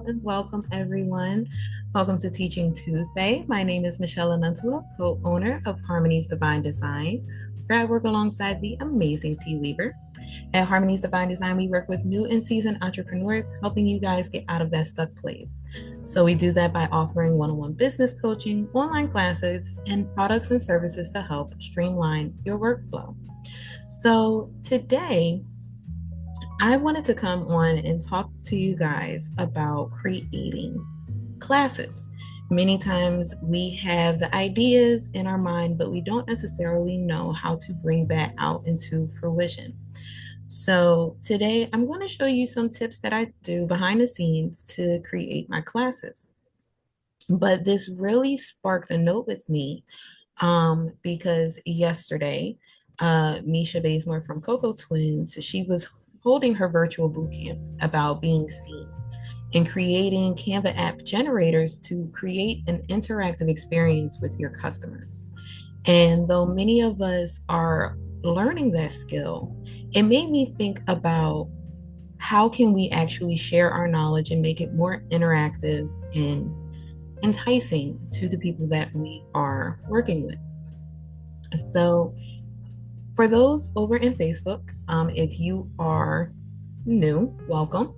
and welcome everyone. Welcome to Teaching Tuesday. My name is Michelle Anuntua, co-owner of Harmony's Divine Design, where I work alongside the amazing T. Weaver. At Harmony's Divine Design, we work with new and seasoned entrepreneurs, helping you guys get out of that stuck place. So we do that by offering one-on-one business coaching, online classes, and products and services to help streamline your workflow. So today, I wanted to come on and talk to you guys about creating classes. Many times we have the ideas in our mind, but we don't necessarily know how to bring that out into fruition. So, today I'm going to show you some tips that I do behind the scenes to create my classes. But this really sparked a note with me because yesterday, Misha Bazemore from Coco Twins, she was holding her virtual boot camp about being seen and creating Canva app generators to create an interactive experience with your customers. And though many of us are learning that skill, it made me think about how can we actually share our knowledge and make it more interactive and enticing to the people that we are working with. So, for those over in Facebook, if you are new, welcome.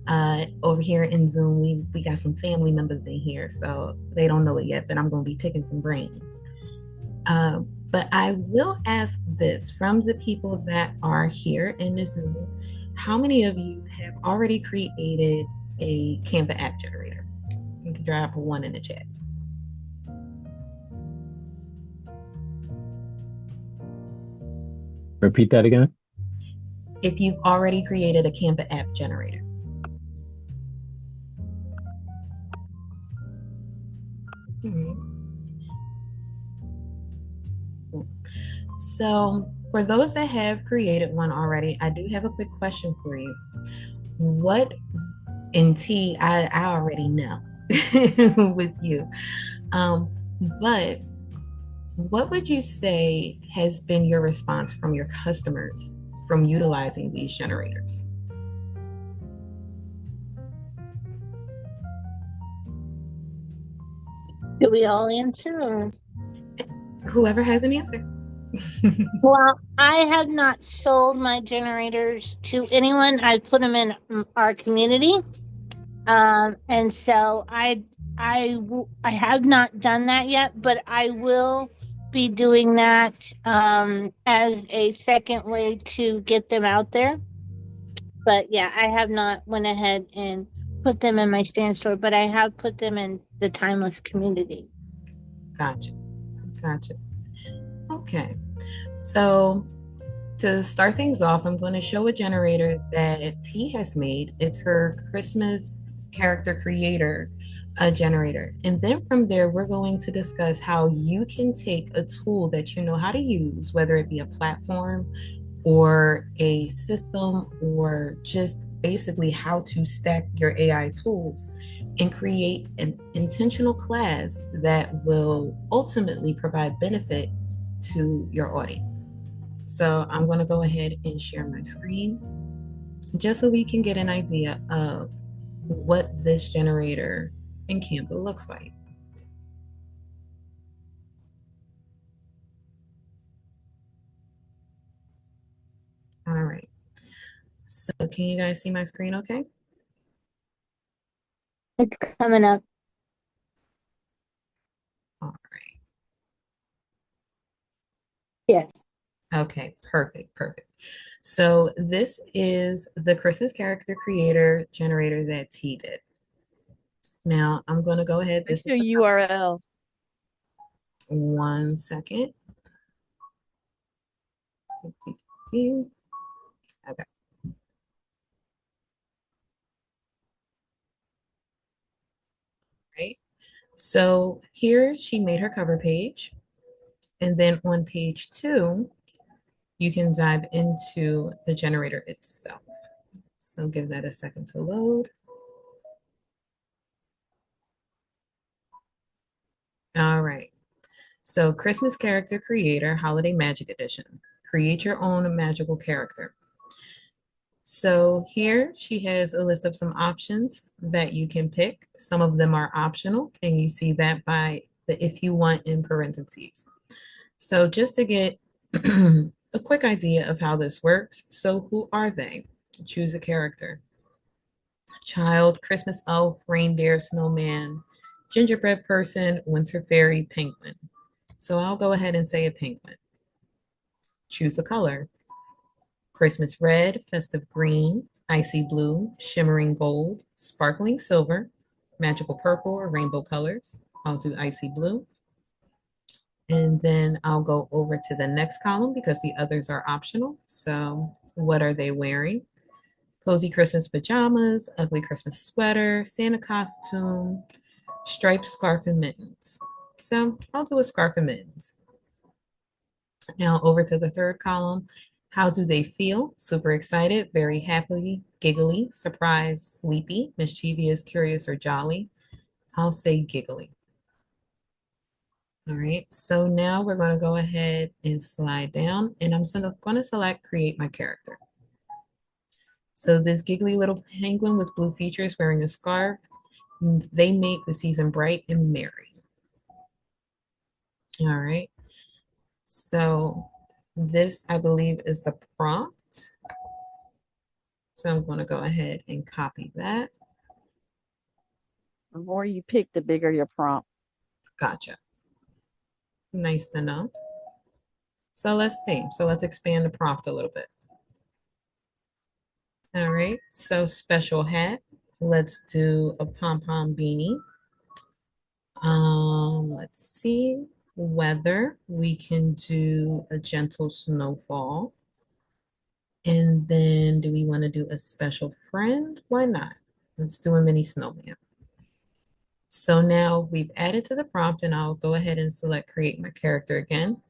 Over here in Zoom, we got some family members in here, so they don't know it yet, but I'm going to be picking some brains. But I will ask this from the people that are here in the Zoom: how many of you have already created a Canva app generator? You can drop a one in the chat. Repeat that again. If you've already created a Canva app generator. Mhm. So, for those that have created one already, I do have a quick question for you. What in T, I already know with you. Um, but what would you say has been your response from your customers from utilizing these generators? Do we all answer? Or? Whoever has an answer. Well, I have not sold my generators to anyone. I put them in our community, and so I have not done that yet, but I will be doing that as a second way to get them out there. But yeah, I have not went ahead and put them in my stand store, but I have put them in the Timeless community. Gotcha. Gotcha. Okay. So to start things off, I'm going to show a generator that T has made. It's her Christmas character creator generator. And then from there, we're going to discuss how you can take a tool that you know how to use, whether it be a platform or a system or just basically how to stack your AI tools and create an intentional class that will ultimately provide benefit to your audience. So I'm going to go ahead and share my screen just so we can get an idea of what this generator in Canva looks like. All right. So can you guys see my screen okay? It's coming up. All right. Yes. Okay, perfect, perfect. So this is the Christmas character creator generator that T did. Now I'm going to go ahead. What's This is your the URL? 1 second. Okay. Right. So here she made her cover page. And then on page 2, you can dive into the generator itself. So give that a second to load. All right. So Christmas character creator, holiday magic edition. Create your own magical character. So here she has a list of some options that you can pick. Some of them are optional, and you see that by the if you want in parentheses. So just to get a quick idea of how this works. So who are they? Choose a character. Child, Christmas elf, reindeer, snowman, gingerbread person, winter fairy, penguin. So I'll go ahead and say a penguin. Choose a color. Christmas red, festive green, icy blue, shimmering gold, sparkling silver, magical purple or rainbow colors. I'll do icy blue. And then I'll go over to the next column because the others are optional. So what are they wearing? Cozy Christmas pajamas, ugly Christmas sweater, Santa costume, striped scarf and mittens. So I'll do a scarf and mittens. Now over to the third column. How do they feel? Super excited, very happy, giggly, surprised, sleepy, mischievous, curious, or jolly. I'll say giggly. All right, so now we're going to go ahead and slide down, and I'm going to select create my character. So this giggly little penguin with blue features wearing a scarf, they make the season bright and merry. All right, so this I believe is the prompt. So I'm going to go ahead and copy that. The more you pick, the bigger your prompt. Gotcha. Nice to know. So let's see. So let's expand the prompt a little bit. All right. So special hat. Let's do a pom-pom beanie. Let's see. Weather. We can do a gentle snowfall. And then do we want to do a special friend? Why not? Let's do a mini snowman. So now we've added to the prompt and I'll go ahead and select create my character again.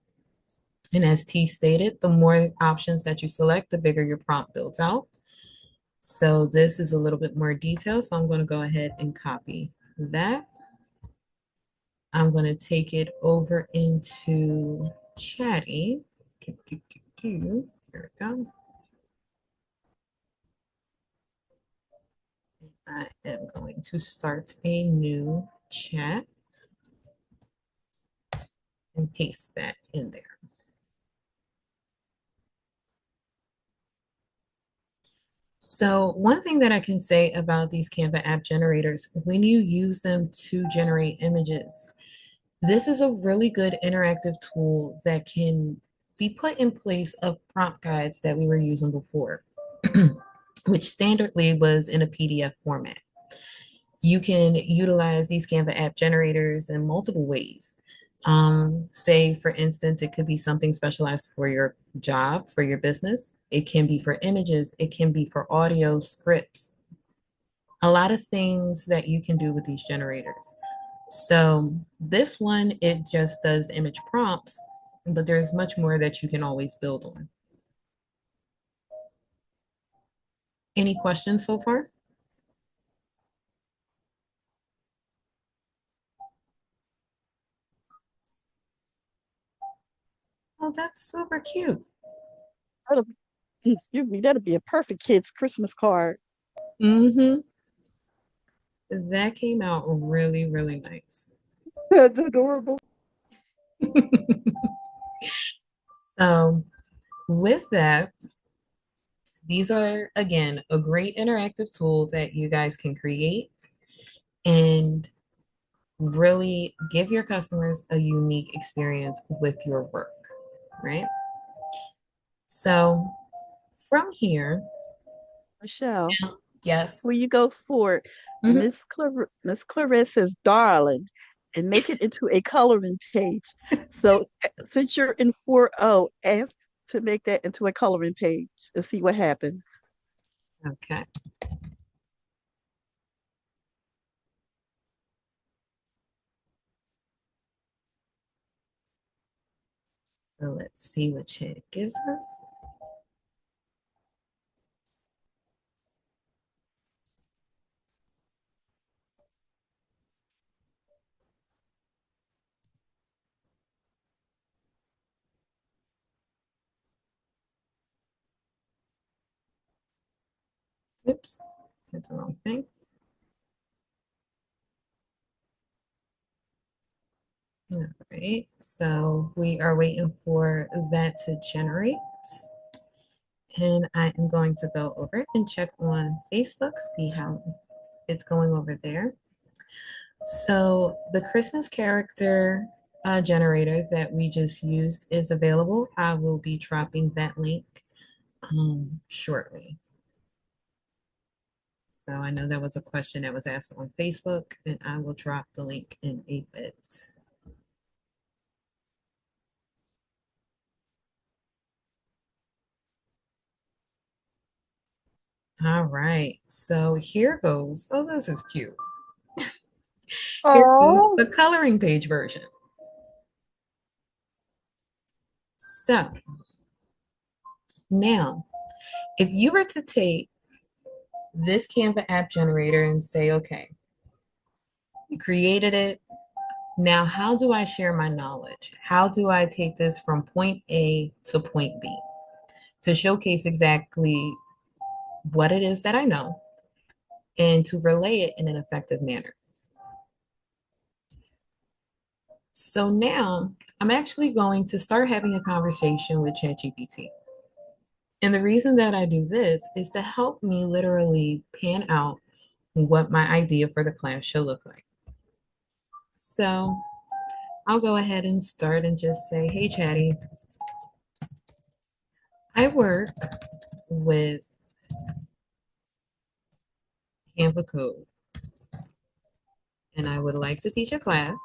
And as T stated, the more options that you select, the bigger your prompt builds out. So this is a little bit more detail. So I'm going to go ahead and copy that. I'm going to take it over into Chatty. Here we go. I am going to start a new chat and paste that in there. So one thing that I can say about these Canva app generators, when you use them to generate images, this is a really good interactive tool that can be put in place of prompt guides that we were using before, which standardly was in a PDF format. You can utilize these Canva app generators in multiple ways. Say, for instance, it could be something specialized for your job, for your business. It can be for images. It can be for audio scripts. A lot of things that you can do with these generators. So this one, it just does image prompts, but there's much more that you can always build on. Any questions so far? Oh, that's super cute. That'll, excuse me, that'll be a perfect kid's Christmas card. Mm-hmm. That came out really, really nice. That's adorable. So with that, these are, again, a great interactive tool that you guys can create and really give your customers a unique experience with your work, right? So from here, Michelle, yes. will you go for Mhm. Miss Clarissa's darling and make it into a coloring page? So since you're in 4.0, ask to make that into a coloring page and see what happens. Okay. So let's see what chat gives us. Oops, that's the wrong thing. All right, so we are waiting for that to generate. And I am going to go over and check on Facebook, see how it's going over there. So the Christmas character generator that we just used is available. I will be dropping that link shortly. So I know that was a question that was asked on Facebook, and I will drop the link in a bit. All right, so here goes. Oh, this is cute. Here goes Oh, the coloring page version. So now, if you were to take this Canva app generator and say, okay, you created it. Now, how do I share my knowledge? How do I take this from point A to point B to showcase exactly what it is that I know and to relay it in an effective manner? So now I'm actually going to start having a conversation with ChatGPT. And the reason that I do this is to help me literally pan out what my idea for the class should look like. So I'll go ahead and start and just say, hey, Chatty, I work with Canva Code and I would like to teach a class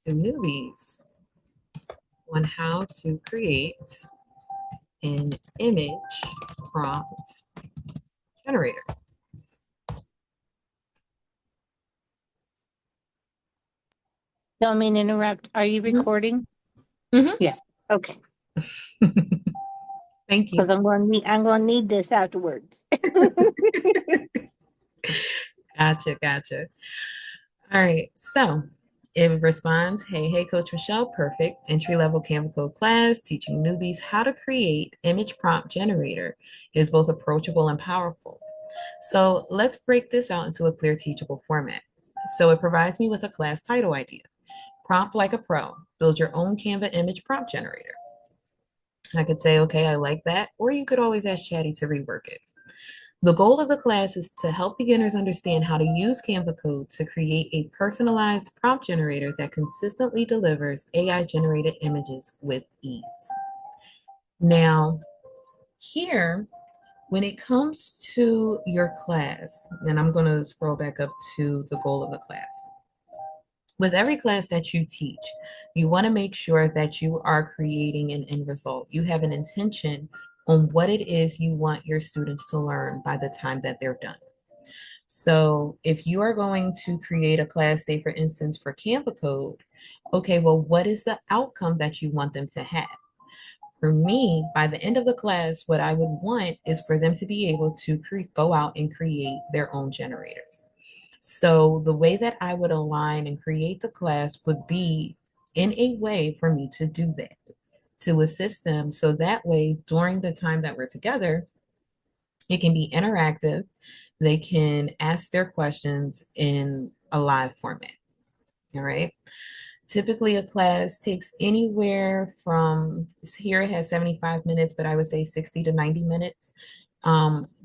to newbies on how to create an image prompt generator. don't mean to interrupt. Are you recording? Mhm. Yes. Okay. Thank you. Because I'm going to need this afterwards. Gotcha. All right, so it responds, hey, Coach Michelle, perfect. Entry-level Canva Code class, teaching newbies how to create image prompt generator is both approachable and powerful. So let's break this out into a clear, teachable format. So it provides me with a class title idea. Prompt like a pro, build your own Canva image prompt generator. I could say, okay, I like that, or you could always ask Chatty to rework it. The goal of the class is to help beginners understand how to use Canva Code to create a personalized prompt generator that consistently delivers AI generated images with ease. Now, here, when it comes to your class, and I'm going to scroll back up to the goal of the class. With every class that you teach, you want to make sure that you are creating an end result. You have an intention on what it is you want your students to learn by the time that they're done. So if you are going to create a class, say for instance, for Canva Code, okay, well, what is the outcome that you want them to have? For me, by the end of the class, what I would want is for them to be able to go out and create their own generators. So the way that I would align and create the class would be in a way for me to do that, to assist them. So that way, during the time that we're together, it can be interactive. They can ask their questions in a live format. All right. Typically, a class takes anywhere from here, it has 75 minutes, but I would say 60 to 90 minutes.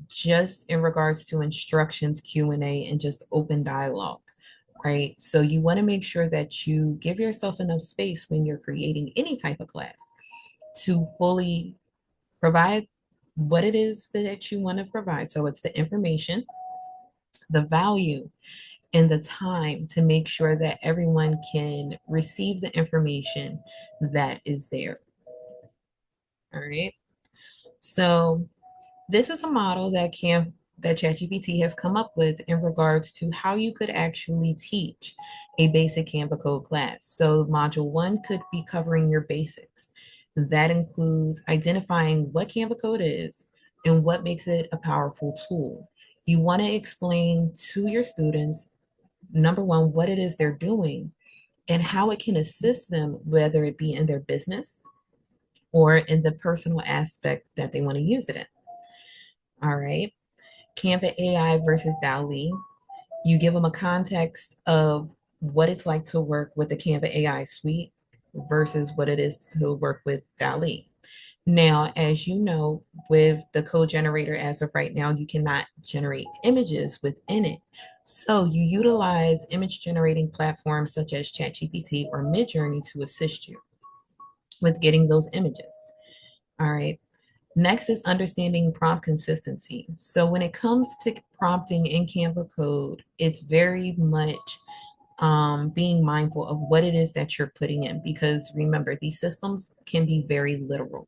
Just in regards to instructions, Q&A, and just open dialogue, right? So you want to make sure that you give yourself enough space when you're creating any type of class to fully provide what it is that you want to provide. So it's the information, the value, and the time to make sure that everyone can receive the information that is there. All right. So this is a model that ChatGPT has come up with in regards to how you could actually teach a basic Canva Code class. So module 1 could be covering your basics. That includes identifying what Canva Code is and what makes it a powerful tool. You want to explain to your students, number one, what it is they're doing and how it can assist them, whether it be in their business or in the personal aspect that they want to use it in. All right. Canva AI versus DALL-E. You give them a context of what it's like to work with the Canva AI suite versus what it is to work with DALL-E. Now, as you know, with the code generator as of right now, you cannot generate images within it. So you utilize image generating platforms such as ChatGPT or Midjourney to assist you with getting those images. All right. Next is understanding prompt consistency. So when it comes to prompting in Canva code, it's very much being mindful of what it is that you're putting in, because remember, these systems can be very literal.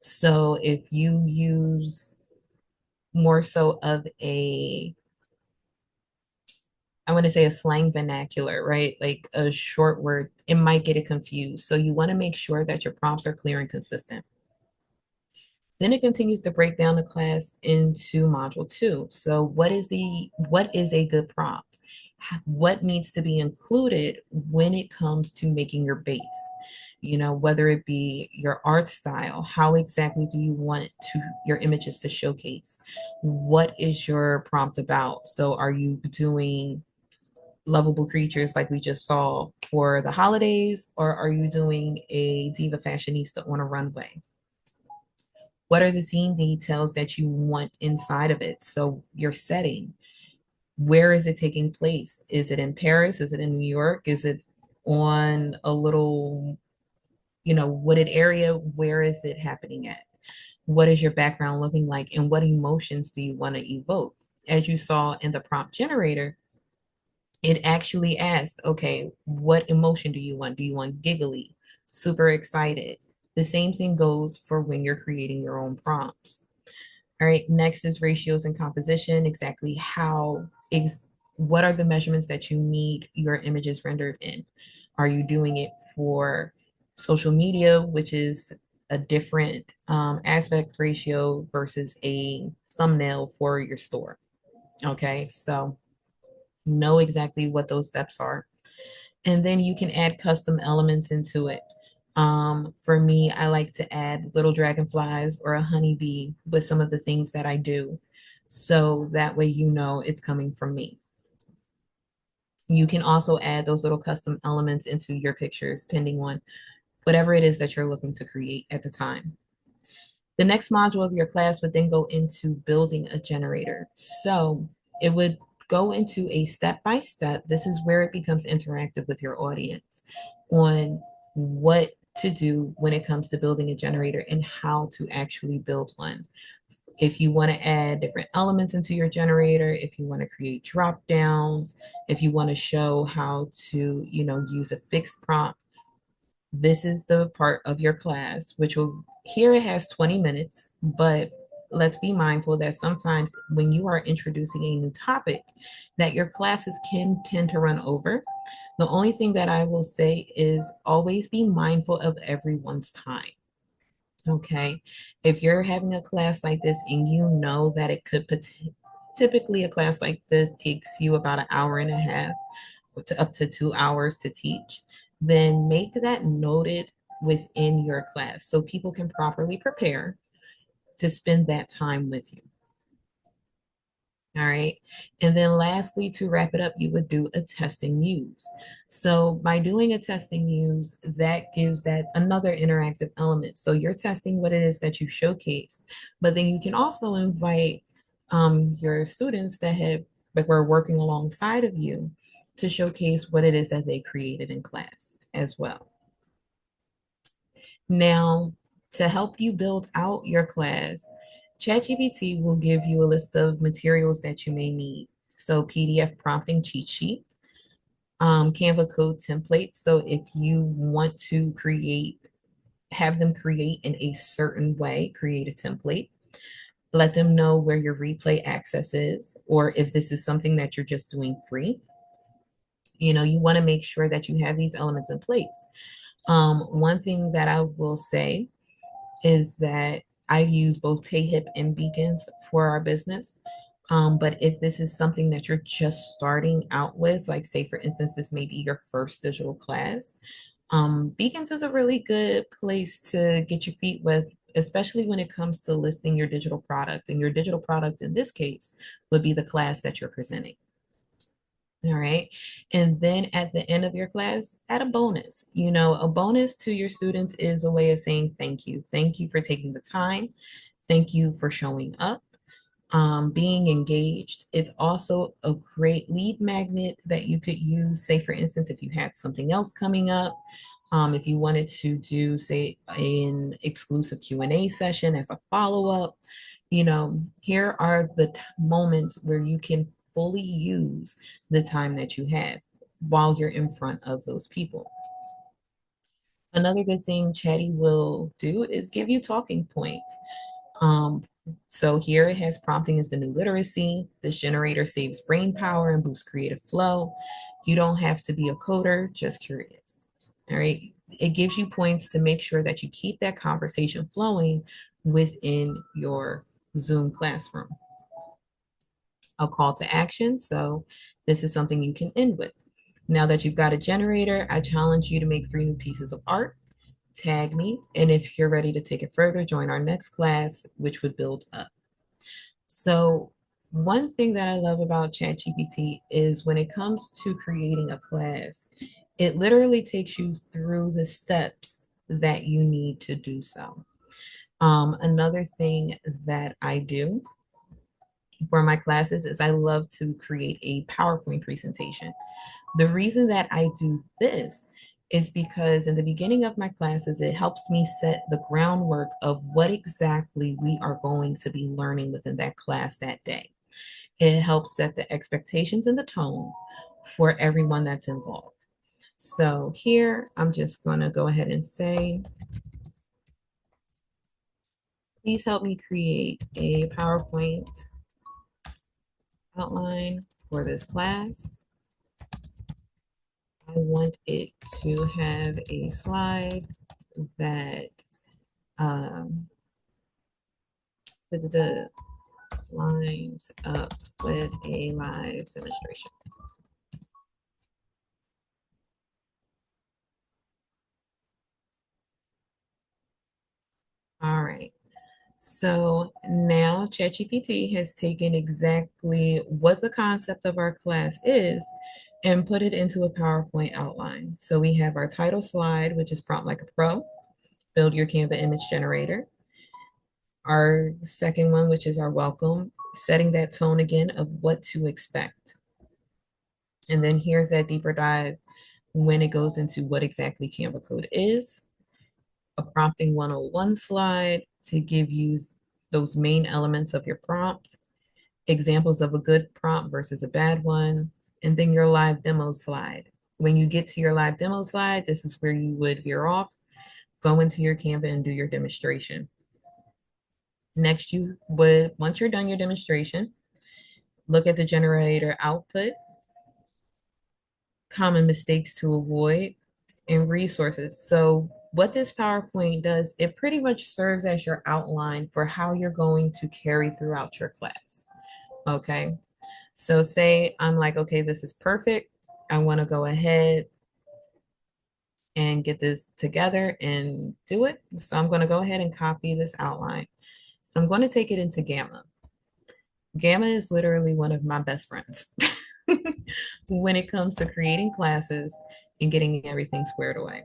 So if you use more so of a, I want to say a slang vernacular, right? Like a short word, it might get it confused. So you want to make sure that your prompts are clear and consistent. Then it continues to break down the class into module two. So what is a good prompt? What needs to be included when it comes to making your base? You know, whether it be your art style, how exactly do you want to your images to showcase? What is your prompt about? So are you doing lovable creatures like we just saw for the holidays, or are you doing a diva fashionista on a runway? What are the scene details that you want inside of it? So your setting, where is it taking place? Is it in Paris? Is it in New York? Is it on a little, wooded area? Where is it happening at? What is your background looking like? And what emotions do you want to evoke? As you saw in the prompt generator, it actually asked, okay, what emotion do you want? Do you want giggly, super excited? The same thing goes for when you're creating your own prompts. All right, next is ratios and composition. Exactly what are the measurements that you need your images rendered in? Are you doing it for social media, which is a different aspect ratio versus a thumbnail for your store? Okay, so know exactly what those steps are. And then you can add custom elements into it. For me, I like to add little dragonflies or a honeybee with some of the things that I do. So that way you know it's coming from me. You can also add those little custom elements into your pictures, depending on whatever it is that you're looking to create at the time. The next module of your class would then go into building a generator. So it would go into a step by step. This is where it becomes interactive with your audience on what to do when it comes to building a generator and how to actually build one. If you want to add different elements into your generator, if you want to create drop downs, if you want to show how to, use a fixed prompt, this is the part of your class, which will, here it has 20 minutes, but let's be mindful that sometimes when you are introducing a new topic, that your classes can tend to run over. The only thing that I will say is always be mindful of everyone's time. Okay. If you're having a class like this and you know that it could typically a class like this takes you about an hour and a half to up to 2 hours to teach, then make that noted within your class so people can properly prepare to spend that time with you. All right. And then lastly, to wrap it up, you would do a testing use. So by doing a testing use, that gives that another interactive element. So you're testing what it is that you showcased, but then you can also invite your students that were working alongside of you to showcase what it is that they created in class as well. Now, to help you build out your class, ChatGPT will give you a list of materials that you may need. So PDF prompting cheat sheet, Canva code templates. So if you want to have them create in a certain way, create a template. Let them know where your replay access is, or if this is something that you're just doing free. You want to make sure that you have these elements in place. One thing that I will say is that I use both Payhip and Beacons for our business. But if this is something that you're just starting out with, like say for instance, this may be your first digital class, Beacons is a really good place to get your feet especially when it comes to listing your digital product. And your digital product in this case would be the class that you're presenting. All right. And then at the end of your class, add a bonus. You know, a bonus to your students is a way of saying thank you. Thank you for taking the time. Thank you for showing up, being engaged. It's also a great lead magnet that you could use, say, for instance, if you had something else coming up, if you wanted to do, say, an exclusive Q&A session as a follow-up. You know, here are the moments where you can fully use the time that you have while you're in front of those people. Another good thing Chatty will do is give you talking points. So here it has prompting is the new literacy. This generator saves brain power and boosts creative flow. You don't have to be a coder, just curious. All right. It gives you points to make sure that you keep that conversation flowing within your Zoom classroom. A call to action. So this is something you can end with. Now that you've got a generator, I challenge you to make 3 new pieces of art, tag me, and if you're ready to take it further, join our next class, which would build up. So one thing that I love about ChatGPT is when it comes to creating a class, it literally takes you through the steps that you need to do so. Another thing that I do for my classes is I love to create a PowerPoint presentation. The reason that I do this is because in the beginning of my classes, it helps me set the groundwork of what exactly we are going to be learning within that class that day. It helps set the expectations and the tone for everyone that's involved. So here, I'm just going to go ahead and say, please help me create a PowerPoint outline for this class. I want it to have a slide that lines up with a live demonstration. All right. So now ChatGPT has taken exactly what the concept of our class is and put it into a PowerPoint outline. So we have our title slide, which is Prompt Like a Pro, build your Canva image generator. Our second one, which is our welcome, setting that tone again of what to expect. And then here's that deeper dive when it goes into what exactly Canva Code is, a prompting 101 slide to give you those main elements of your prompt, examples of a good prompt versus a bad one, and then your live demo slide. When you get to your live demo slide, this is where you would veer off, go into your Canva and do your demonstration. Next, you would, once you're done your demonstration, look at the generator output, common mistakes to avoid, and resources. So what this PowerPoint does, it pretty much serves as your outline for how you're going to carry throughout your class. Okay. So say I'm like, okay, this is perfect. I want to go ahead and get this together and do it. So I'm going to go ahead and copy this outline. I'm going to take it into Gamma. Gamma is literally one of my best friends when it comes to creating classes and getting everything squared away.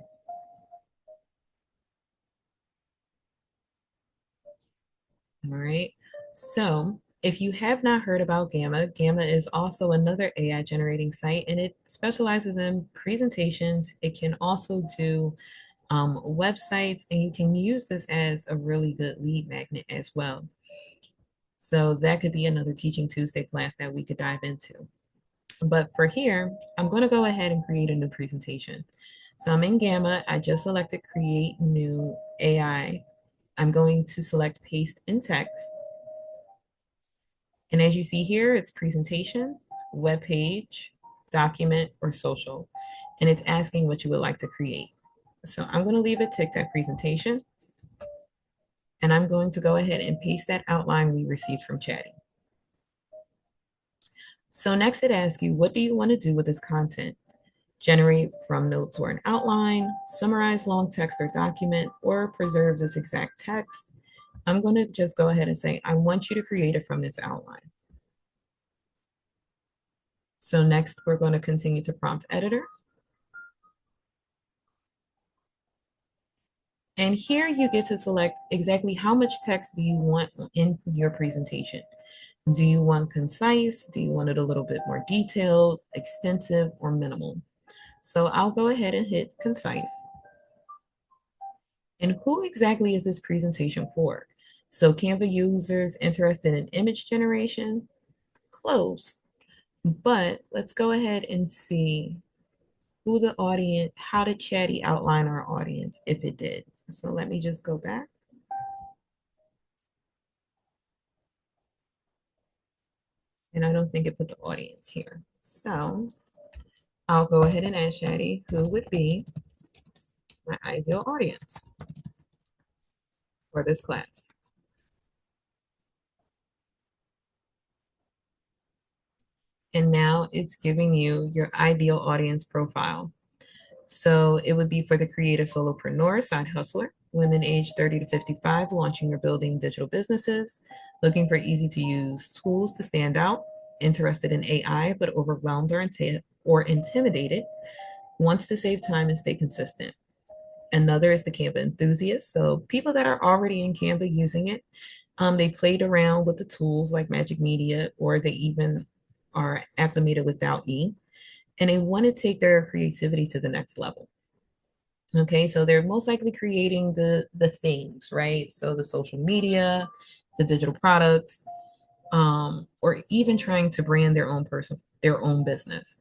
All right. So if you have not heard about Gamma, Gamma is also another AI generating site and it specializes in presentations. It can also do websites and you can use this as a really good lead magnet as well. So that could be another Teaching Tuesday class that we could dive into. But for here, I'm going to go ahead and create a new presentation. So I'm in Gamma. I just selected Create New AI. I'm going to select Paste in Text. And as you see here, it's presentation, web page, document, or social. And it's asking what you would like to create. So I'm going to leave it ticked at presentation. And I'm going to go ahead and paste that outline we received from Chatty. So next it asks you, what do you want to do with this content? Generate from notes or an outline, summarize long text or document, or preserve this exact text. I'm going to just go ahead and say, I want you to create it from this outline. So next, we're going to continue to prompt editor. And here you get to select exactly how much text do you want in your presentation. Do you want concise? Do you want it a little bit more detailed, extensive, or minimal? So I'll go ahead and hit concise. And who exactly is this presentation for? So Canva users interested in image generation? Close. But let's go ahead and see who the audience, how did Chatty outline our audience if it did? So let me just go back. And I don't think it put the audience here. So I'll go ahead and ask Chatty who would be my ideal audience for this class. And now it's giving you your ideal audience profile. So it would be for the creative solopreneur, side hustler, women aged 30 to 55, launching or building digital businesses, looking for easy to use tools to stand out, interested in AI, but overwhelmed or intimidated, wants to save time and stay consistent. Another is the Canva enthusiast. So people that are already in Canva using it, they played around with the tools like Magic Media, or they even are acclimated with DALL-E, and they want to take their creativity to the next level. Okay, so they're most likely creating the things, right? So the social media, the digital products, or even trying to brand their own business.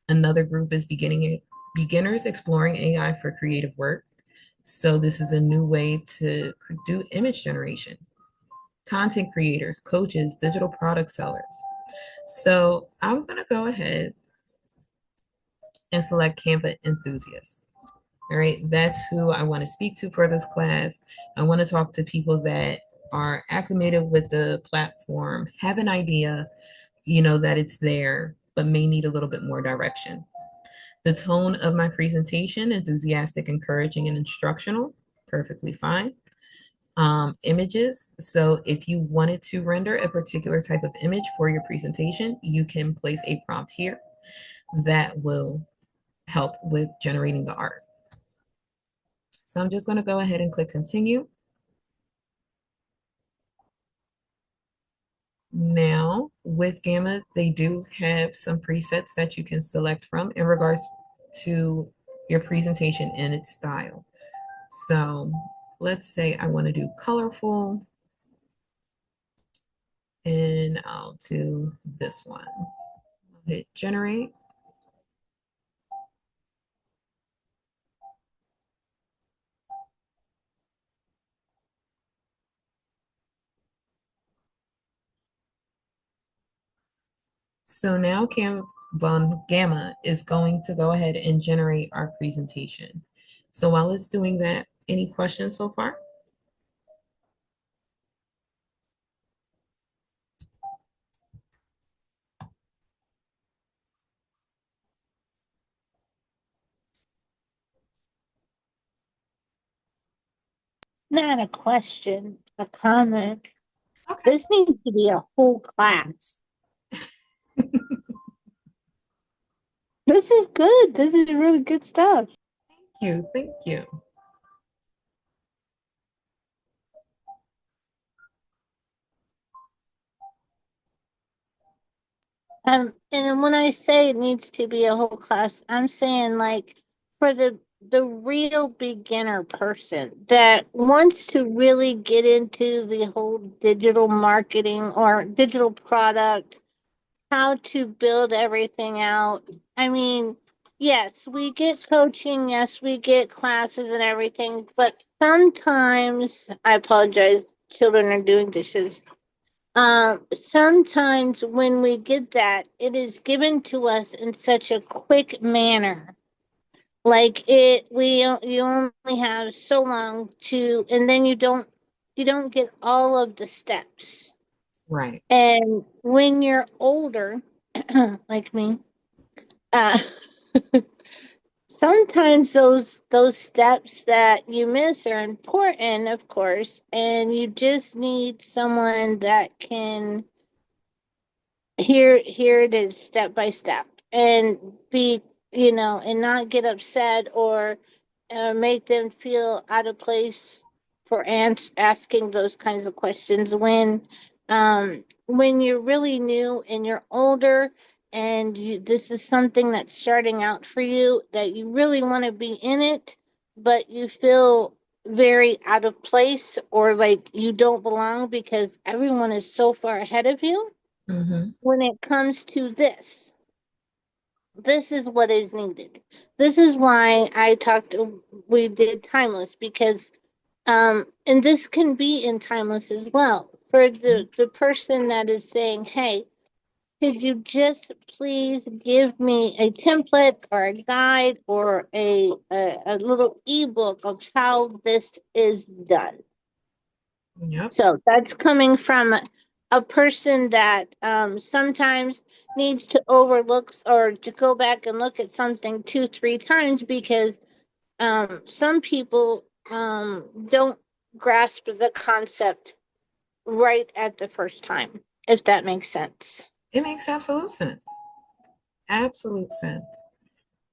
Another group is beginners exploring AI for creative work. So this is a new way to do image generation. Content creators, coaches, digital product sellers. So I'm gonna go ahead and select Canva enthusiasts. All right, that's who I want to speak to for this class. I want to talk to people that are acclimated with the platform, have an idea, that it's there, but may need a little bit more direction. The tone of my presentation, enthusiastic, encouraging, and instructional, perfectly fine. Images, so if you wanted to render a particular type of image for your presentation, you can place a prompt here that will help with generating the art. So I'm just going to go ahead and click continue. Now with Gamma, they do have some presets that you can select from in regards to your presentation and its style. So let's say I want to do colorful, and I'll do this one. I'll hit generate. So now Gamma is going to go ahead and generate our presentation. So while it's doing that, any questions so far? Not a question, a comment. Okay. This needs to be a whole class. This is good. This is really good stuff. Thank you. Thank you. And when I say it needs to be a whole class, I'm saying like for the real beginner person that wants to really get into the whole digital marketing or digital product, how to build everything out. I mean, yes, we get coaching, yes, we get classes and everything, but sometimes I apologize, children are doing dishes. Sometimes when we get that, it is given to us in such a quick manner. Like you only have so long to, and then you don't get all of the steps. Right. And when you're older, like me, uh, sometimes those steps that you miss are important, of course, and you just need someone that can here it is step by step and be, and not get upset or make them feel out of place for asking those kinds of questions when you're really new and you're older, and this is something that's starting out for you, that you really want to be in it, but you feel very out of place or like you don't belong because everyone is so far ahead of you. Mm-hmm. When it comes to this is what is needed. This is why we did timeless, because and this can be in timeless as well for the person that is saying, hey, could you just please give me a template or a guide or a little ebook of how this is done. Yep. So that's coming from a person that sometimes needs to overlook or to go back and look at something two, three times because some people don't grasp the concept right at the first time, if that makes sense. It makes absolute sense. Absolute sense.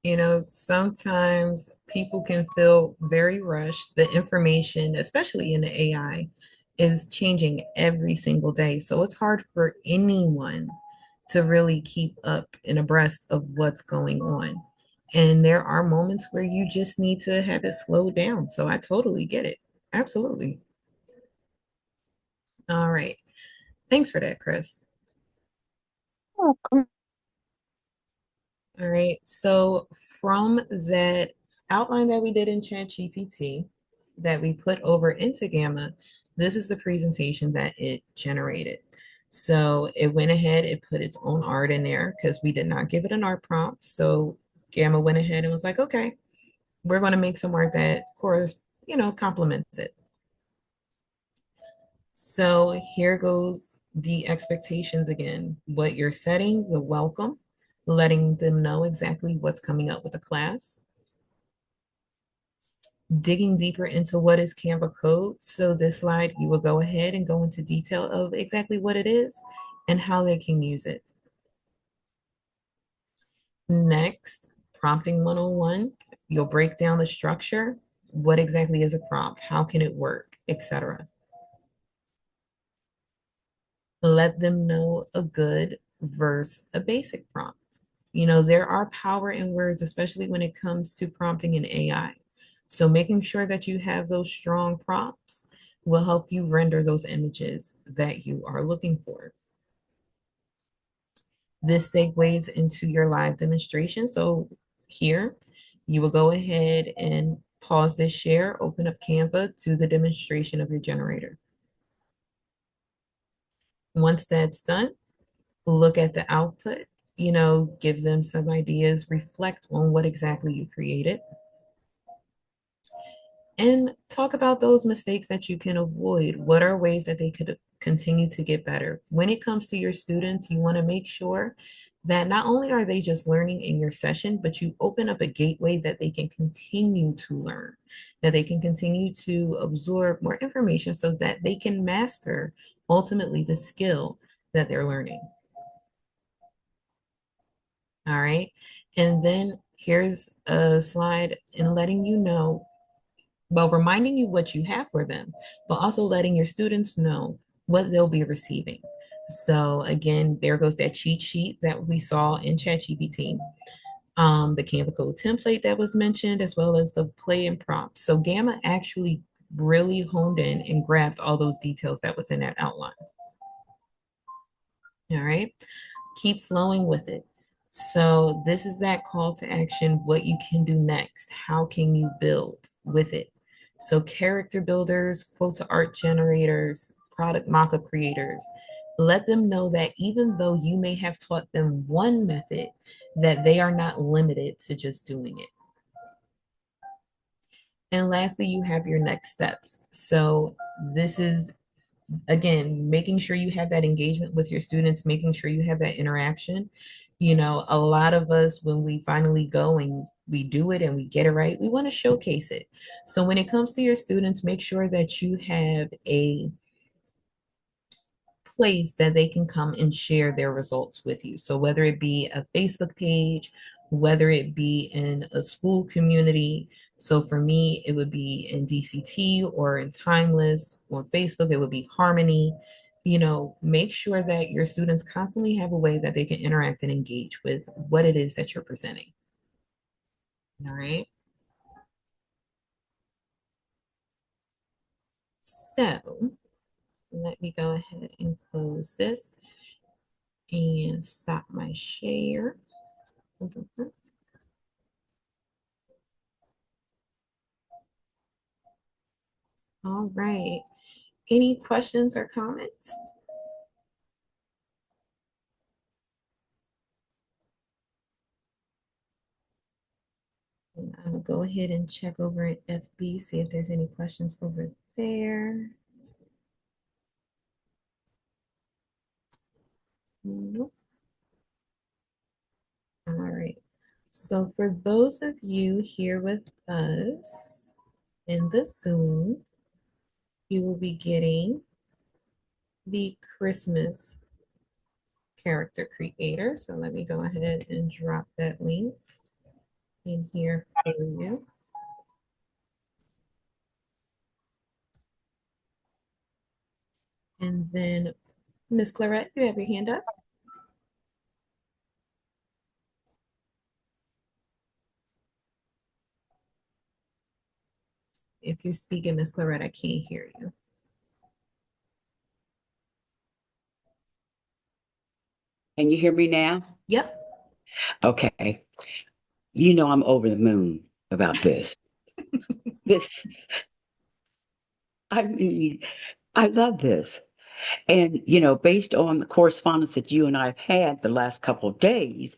You know, sometimes people can feel very rushed. The information, especially in the AI, is changing every single day. So it's hard for anyone to really keep up and abreast of what's going on. And there are moments where you just need to have it slowed down. So I totally get it. Absolutely. All right. Thanks for that, Chris. Welcome. All right. So from that outline that we did in ChatGPT that we put over into Gamma, this is the presentation that it generated. So it went ahead, it put its own art in there because we did not give it an art prompt. So Gamma went ahead and was like, okay, we're going to make some art that, of course, complements it. So here goes the expectations again. What you're setting, the welcome, letting them know exactly what's coming up with the class, digging deeper into what is Canva code. So this slide, you will go ahead and go into detail of exactly what it is and how they can use it. Next, prompting 101, you'll break down the structure. What exactly is a prompt? How can it work, etc. Let them know a good versus a basic prompt. You know, there are power in words, especially when it comes to prompting in AI. So making sure that you have those strong prompts will help you render those images that you are looking for. This segues into your live demonstration. So here, you will go ahead and pause this share, open up Canva, do the demonstration of your generator. Once that's done, look at the output, give them some ideas, reflect on what exactly you created, and talk about those mistakes that you can avoid. What are ways that they could continue to get better? When it comes to your students, you want to make sure that not only are they just learning in your session, but you open up a gateway that they can continue to learn, that they can continue to absorb more information so that they can master ultimately the skill that they're learning. All right. And then here's a slide in letting you know, well, reminding you what you have for them, but also letting your students know what they'll be receiving. So again, there goes that cheat sheet that we saw in ChatGPT, the Canva code template that was mentioned, as well as the play and prompt. So Gamma actually really honed in and grabbed all those details that was in that outline. All right. Keep flowing with it. So this is that call to action, what you can do next. How can you build with it? So character builders, quote to art generators, product mock-up creators, let them know that even though you may have taught them one method, that they are not limited to just doing it. And lastly, you have your next steps. So this is, again, making sure you have that engagement with your students, making sure you have that interaction. A lot of us, when we finally go and we do it and we get it right, we want to showcase it. So when it comes to your students, make sure that you have a place that they can come and share their results with you. So whether it be a Facebook page, whether it be in a school community. So for me, it would be in DCT or in Timeless. On Facebook, it would be Harmony. Make sure that your students constantly have a way that they can interact and engage with what it is that you're presenting. All right. So let me go ahead and close this and stop my share. All right. Any questions or comments? And I'm gonna go ahead and check over at FB, see if there's any questions over there. Nope. All right. So for those of you here with us in the Zoom, you will be getting the Christmas character creator. So let me go ahead and drop that link in here for you. And then Miss Clarette, you have your hand up. If you're speaking, Miss Clarette, I can't hear you. Can you hear me now? Yep. Okay. You know I'm over the moon about this. This, I mean, I love this. And, based on the correspondence that you and I have had the last couple of days,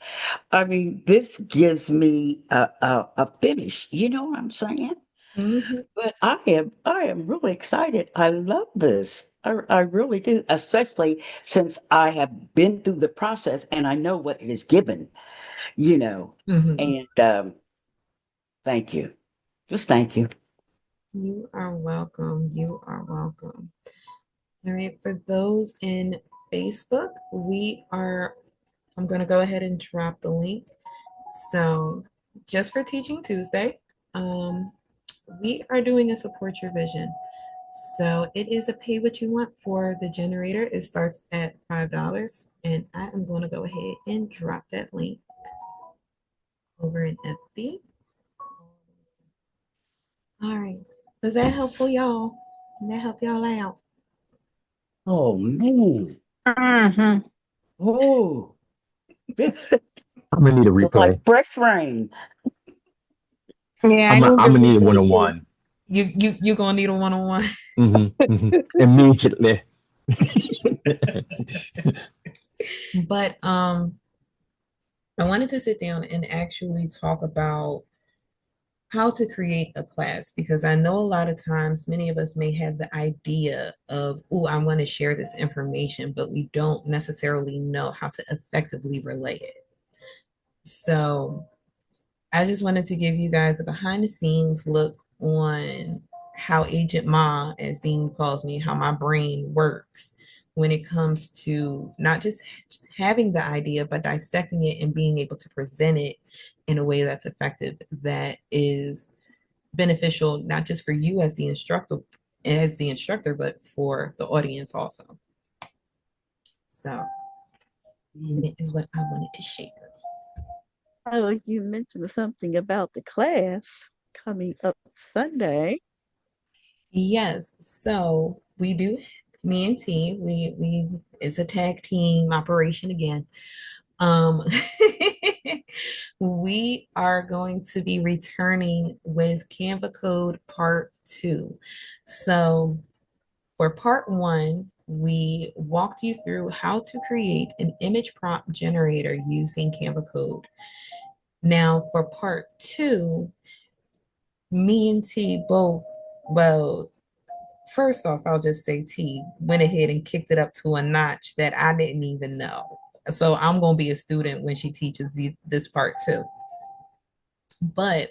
I mean, this gives me a finish. You know what I'm saying? Mm-hmm. But I am really excited. I love this. I really do, especially since I have been through the process and I know what it is given, Mm-hmm. and thank you. Just thank you. You are welcome. You are welcome. All right. For those in Facebook, I'm going to go ahead and drop the link. So just for Teaching Tuesday, we are doing a support your vision. So it is a pay what you want for the generator. It starts at $5. And I am going to go ahead and drop that link over in FB. All right. Was that helpful, y'all? Did that help y'all out? Oh man. Mhm. Oh, I'm gonna need a just replay. like fresh rain. Yeah, I I'm need to gonna need a read too. one-on-one. You're gonna need a one-on-one. Immediately. But I wanted to sit down and actually talk about how to create a class because I know a lot of times many of us may have the idea of, oh, I want to share this information, but we don't necessarily know how to effectively relay it. So I just wanted to give you guys a behind the scenes look on how Agent Ma, as Dean calls me, how my brain works when it comes to not just having the idea, but dissecting it and being able to present it in a way that's effective, that is beneficial, not just for you as the instructor, but for the audience also. So it is what I wanted to share. Oh, you mentioned something about the class coming up Sunday. Yes, so we do. Me and T, we it's a tag team operation again. Um, we are going to be returning with Canva Code Part 2. So for Part 1, we walked you through how to create an image prompt generator using Canva Code. Now for Part 2, me and T both, well, first off, I'll just say T went ahead and kicked it up to a notch that I didn't even know. So I'm going to be a student when she teaches this part too. but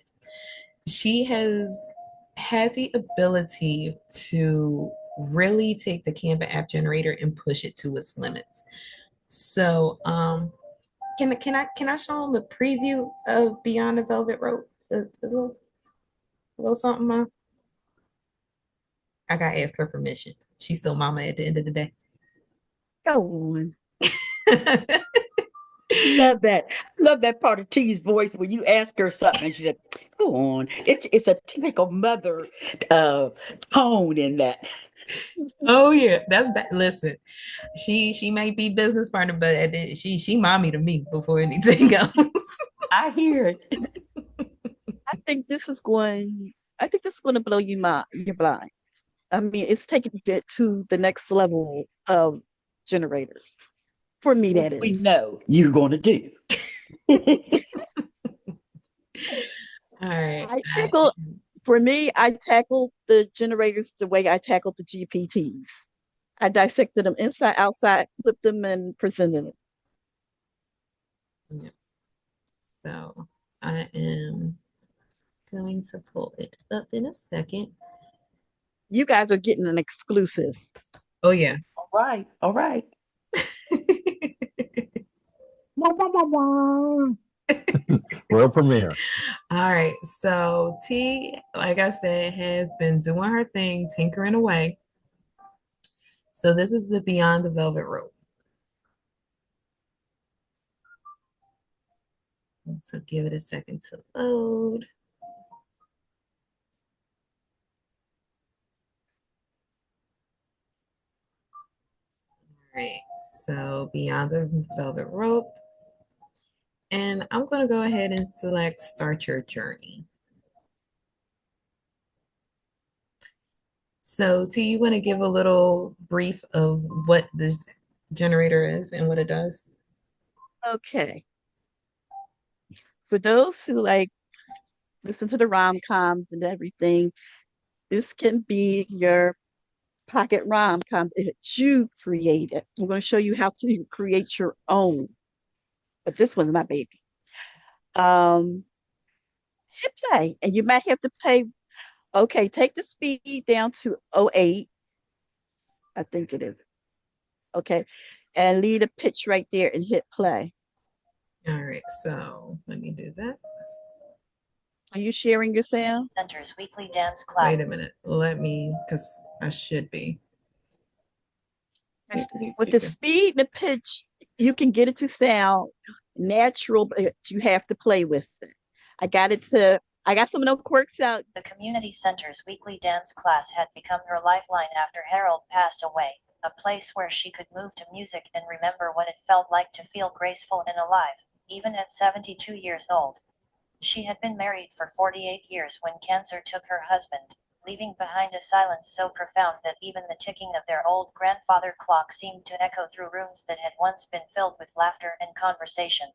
she has had the ability to really take the Canva app generator and push it to its limits. So, can I show them a preview of Beyond the Velvet Rope? A little something. I gotta ask her permission. She's still mama at the end of the day. Go on. Love that. Love that part of T's voice when you ask her something and she said, "Go on." It's a typical mother uh, tone in that. Oh yeah, that's that. Listen, she may be business partner, but she mommy to me before anything else. I hear it. I think this is going. I think this is going to blow your blind. I mean, it's taking it to the next level of generators. For me, that We is. know you're going to do. All right. I tackle for me, I tackled the generators the way I tackled the GPTs. I dissected them inside, outside, flipped them, and presented them. Yeah. So I am going to pull it up in a second. You guys are getting an exclusive. Oh yeah. All right. All right. World premiere. All right. So T, like I said, has been doing her thing, tinkering away. So this is the Beyond the Velvet Rope. So give it a second to load. All right. So Beyond the Velvet Rope. And I'm going to go ahead and select Start Your Journey. So, do you want to give a little brief of what this generator is and what it does? Okay. For those who like listen to the rom-coms and everything, this can be your pocket rom-com that you created. I'm going to show you how to create your own, but this one's my baby. Um, Hit play, and you might have to pay. Okay, take the speed down to 08, I think it is. Okay, and leave the pitch right there and hit play. All right, so let me do that. Are you sharing your sound? Center's weekly dance class. Wait a minute. Let me, because I should be. With the speed and the pitch, you can get it to sound natural, but you have to play with it. I got some of those quirks out. The community center's weekly dance class had become her lifeline after Harold passed away, a place where she could move to music and remember what it felt like to feel graceful and alive, even at 72 years old. She had been married for 48 years when cancer took her husband, leaving behind a silence so profound that even the ticking of their old grandfather clock seemed to echo through rooms that had once been filled with laughter and conversation.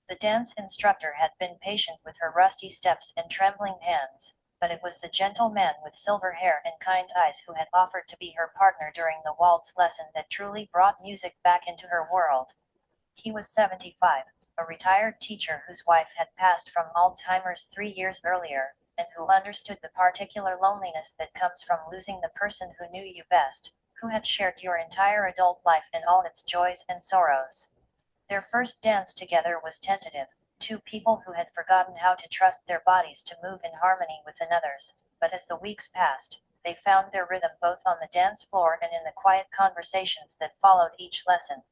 The dance instructor had been patient with her rusty steps and trembling hands, but it was the gentle man with silver hair and kind eyes who had offered to be her partner during the waltz lesson that truly brought music back into her world. He was 75, a retired teacher whose wife had passed from Alzheimer's 3 years earlier, and who understood the particular loneliness that comes from losing the person who knew you best, who had shared your entire adult life and all its joys and sorrows. Their first dance together was tentative, two people who had forgotten how to trust their bodies to move in harmony with another's, but as the weeks passed, they found their rhythm both on the dance floor and in the quiet conversations that followed each lesson.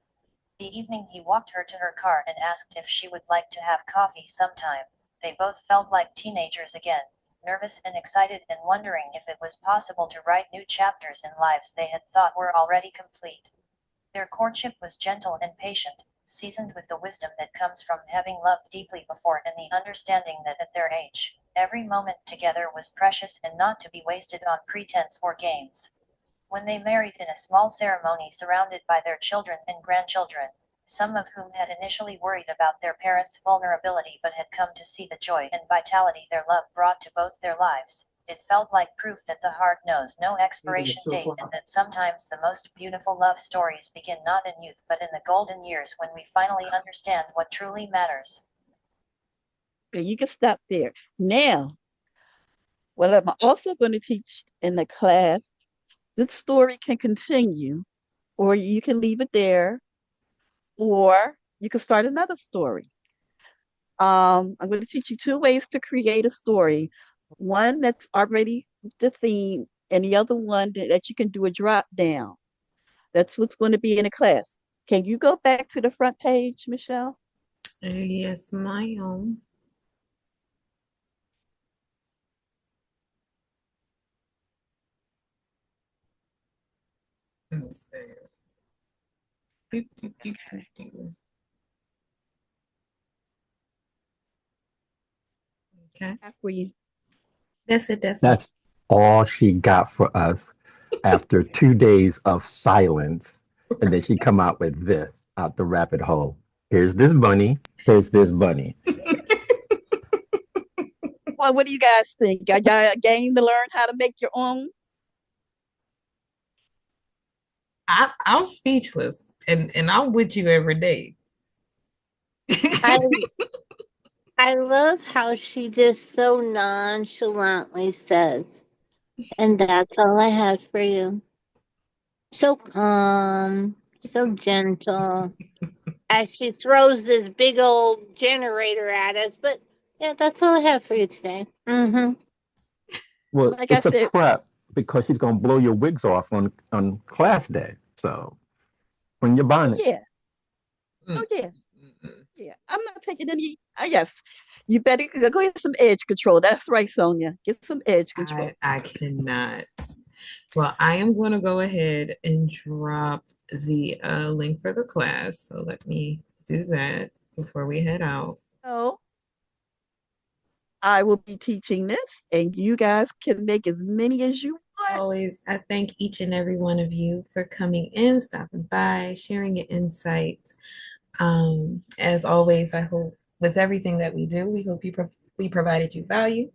The evening he walked her to her car and asked if she would like to have coffee sometime. They both felt like teenagers again, nervous and excited and wondering if it was possible to write new chapters in lives they had thought were already complete. Their courtship was gentle and patient, seasoned with the wisdom that comes from having loved deeply before and the understanding that at their age, every moment together was precious and not to be wasted on pretense or games. When they married in a small ceremony surrounded by their children and grandchildren, some of whom had initially worried about their parents' vulnerability but had come to see the joy and vitality their love brought to both their lives, it felt like proof that the heart knows no expiration date and that sometimes the most beautiful love stories begin not in youth but in the golden years when we finally understand what truly matters. Okay, you can stop there. Now, what I'm also going to teach in the class, this story can continue, or you can leave it there, or you can start another story. I'm going to teach you two ways to create a story. One that's already the theme, and the other one that you can do a drop down. That's what's going to be in the class. Can you go back to the front page, Michelle? Yes, ma'am. Let's see. Doop, doop, doop, doop, doop. Okay. After you. That's it. That's all. That's all she got for us after 2 days of silence. And then she come out with this out the rabbit hole. Here's this bunny. Here's this bunny. Well, what do you guys think? I got a game to learn how to make your own. I'm speechless, and I'm with you every day. I I love how she just so nonchalantly says, and that's all I have for you. So calm, so gentle. As she throws this big old generator at us, but yeah, that's all I have for you today. Mm-hmm. Well, Like I it's a said, prep because she's gonna blow your wigs off on class day. So bring your oh bonnet. yeah, Mm, oh yeah, mm, mm. yeah. I'm not taking any. Yes, you better go get some edge control. That's right, Sonia. Get some edge control. I cannot. Well, I am going to go ahead and drop the link for the class. So let me do that before we head out. So I will be teaching this, and you guys can make as many as you want. Always, I thank each and every one of you for coming in, stopping by, sharing your insights. As always, I hope with everything that we do, we hope we provided you value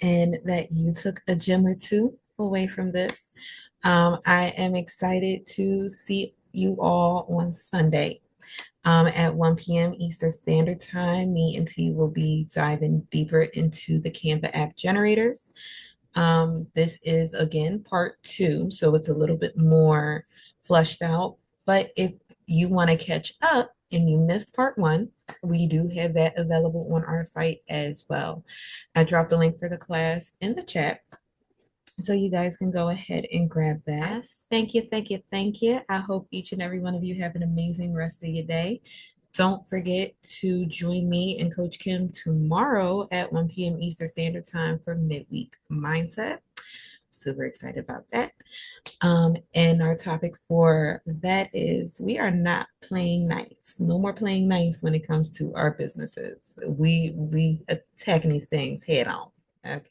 and that you took a gem or two away from this. I am excited to see you all on Sunday at 1 p.m. Eastern Standard Time. Me and T will be diving deeper into the Canva app generators. This is again part two, so it's a little bit more fleshed out. But if you want to catch up and you missed part one, we do have that available on our site as well. I dropped the link for the class in the chat, so you guys can go ahead and grab that. Thank you, thank you, thank you. I hope each and every one of you have an amazing rest of your day. Don't forget to join me and Coach Kim tomorrow at 1 p.m. Eastern Standard Time for Midweek Mindset. Super excited about that. And our topic for that is we are not playing nice. No more playing nice when it comes to our businesses. We attacking these things head on. Okay.